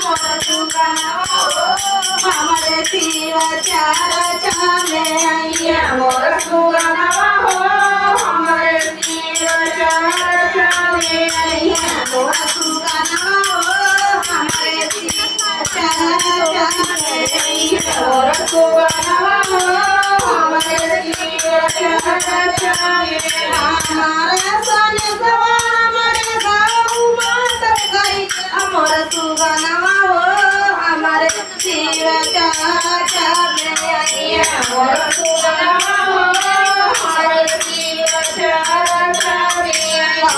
मोर सुगनवा हो हमारे शिव चरचा में आइया मोर सुगनवा हो हमारे शिव चरचा में आइया मोर सुगनवा हो हमारे शिव चरचा में आइया मोर सुगनवा हो हमारे शिव चरचा में हमारे सोने सवा हमारे गाँव माता गई मोर सुगनवा हो हमारे शिव चरचा में आइया मोर सुगनवा हो हमारे शिव चरचा में आइया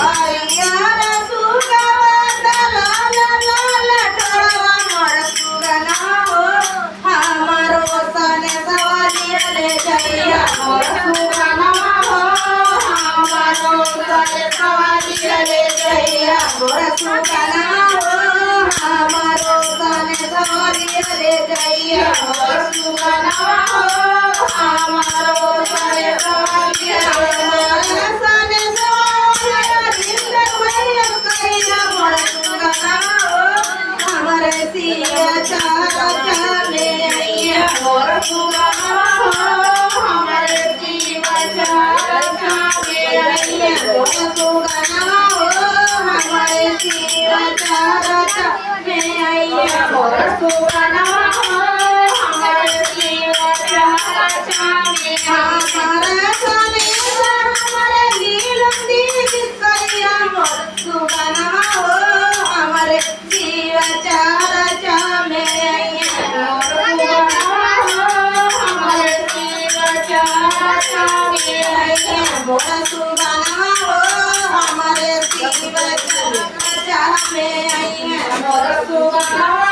सुगवा दलाल लाल टोलवा मोर सुगनवा हो हमारो सने सवारी ले जाइया मोर सुगनवा हो हमारो सने सवारी ले जाइया मोर सुगनवा हो हमारो सने सवारी ले जाइया मोर सुगनवा हो हमारो सने सवारी ले जाइया सने सवारी ले कहिया मोर सुगनवा हो हमारे शिव चरचा में आइया मोर सुगनवा हो हमारे शिव चरचा में आइया मोर सुगनवा हो हमारे शिव चरचा में आइया मोर सुगनवा हो हमारे शिव चरचा में हमारे सोने हमारे नीलम दीदी कहिया मोर सुगनवा हो हमारे शिव चरचा में आइया मोर सुगनवा हो हमारे शिव चरचा में आइया मोर सुगनवा हो हमारे शिव चरचा में आइया मोर सुगनवा